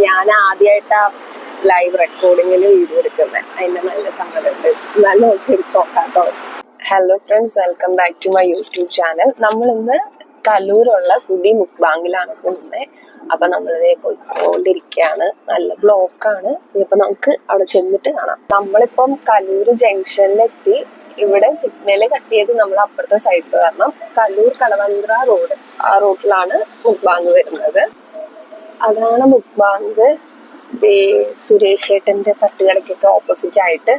ഞാൻ ആദ്യമായിട്ടാ live റെക്കോർഡിങ്ങിൽ video എടുക്കുന്നത്. അതിന്റെ നല്ല സങ്കടമുണ്ട്. എന്നാലും നോക്കി നോക്കാട്ടോ. Hello friends, welcome back to my YouTube channel. നമ്മൾ ഇന്ന് കലൂരുള്ള ഫുഡി മുക്ബാങ്ങിലാണ് പോകുന്നത്. അപ്പൊ നമ്മളിതേ പോയിക്കൊണ്ടിരിക്കുകയാണ്. നല്ല ബ്ലോക്കാണ്. ഇപ്പൊ നമുക്ക് അവിടെ ചെന്നിട്ട് കാണാം. നമ്മളിപ്പം കലൂര് ജംഗ്ഷനിലെത്തി. ഇവിടെ സിഗ്നൽ കട്ട് ചെയ്ത് നമ്മൾ അപ്പുറത്തെ സൈഡിൽ വരണം. കലൂർ കടവന്ത്ര റോഡ്, ആ റോഡിലാണ് മുക്ബാങ് വരുന്നത്. അതാണ് മുക്ബാങ്. സുരേഷ് ഏട്ടന്റെ തട്ടുകടയ്ക്കൊക്കെ ഓപ്പോസിറ്റ് ആയിട്ട്.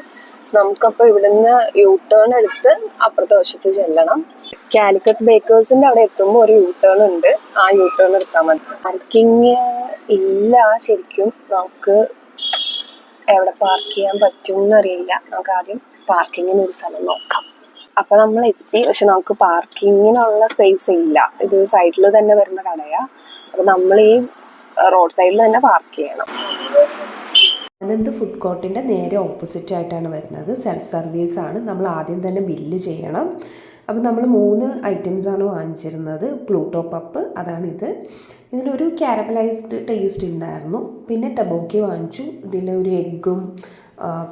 നമുക്കപ്പോ ഇവിടുന്ന് യൂ ടേൺ എടുത്ത് അപ്പുറത്തെ വശത്ത് ചെല്ലണം. കാലിക്കറ്റ് ബേക്കേഴ്സിന്റെ അവിടെ എത്തുമ്പോൾ ഒരു യൂ ടേൺ ഉണ്ട്. ആ യൂ ടേൺ എടുത്താൽ മതി. പാർക്കിങ് ഇല്ല ശരിക്കും. നമുക്ക് എവിടെ പാർക്ക് ചെയ്യാൻ പറ്റും എന്നറിയില്ല. നമുക്ക് ആദ്യം പാർക്കിങ്ങിന് ഒരു സ്ഥലം നോക്കാം. അപ്പൊ നമ്മൾ എത്തി. പക്ഷെ നമുക്ക് പാർക്കിങ്ങിനുള്ള സ്പേസ് ഇല്ല. ഇത് സൈഡിൽ തന്നെ വരുന്ന കടയാ. അപ്പൊ നമ്മൾ ഈ റോഡ് സൈഡിൽ തന്നെ പാർക്ക് ചെയ്യണം. ആനന്ദ് ഫുഡ് കോർട്ടിൻ്റെ നേരെ ഓപ്പോസിറ്റ് ആയിട്ടാണ് വരുന്നത്. സെൽഫ് സർവീസ് ആണ്. നമ്മൾ ആദ്യം തന്നെ ബില്ല് ചെയ്യണം. അപ്പോൾ നമ്മൾ 3 ഐറ്റംസാണ് വാങ്ങിച്ചിരുന്നത്. പ്ലൂട്ടോ പപ്പ് അതാണിത്. ഇതിലൊരു കാരമലൈസ്ഡ് ടേസ്റ്റ് ഉണ്ടായിരുന്നു. പിന്നെ ടബോക്കി വാങ്ങിച്ചു. ഇതിലൊരു എഗ്ഗും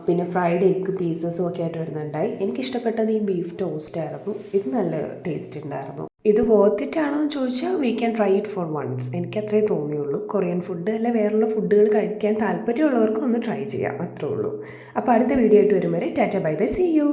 പിന്നെ ഫ്രൈഡ് എഗ്ഗ് പീസസും ഒക്കെ ആയിട്ട് വരുന്നുണ്ടായി. എനിക്കിഷ്ടപ്പെട്ടത് ഈ ബീഫ് ടോസ്റ്റ് ആയിരുന്നു. ഇത് നല്ല ടേസ്റ്റ് ഉണ്ടായിരുന്നു. ഇത് വർത്തിട്ടാണോ എന്ന് ചോദിച്ചാൽ we can try it for once. എനിക്ക് അത്രേ തോന്നിയുള്ളൂ. കൊറിയൻ ഫുഡ് അല്ല വേറെയുള്ള ഫുഡുകൾ കഴിക്കാൻ താല്പര്യമുള്ളവർക്ക് ഒന്ന് ട്രൈ ചെയ്യാം, അത്രേ ഉള്ളൂ. അപ്പോൾ അടുത്ത വീഡിയോ ആയിട്ട് വരും വരെ tata bye bye, see U.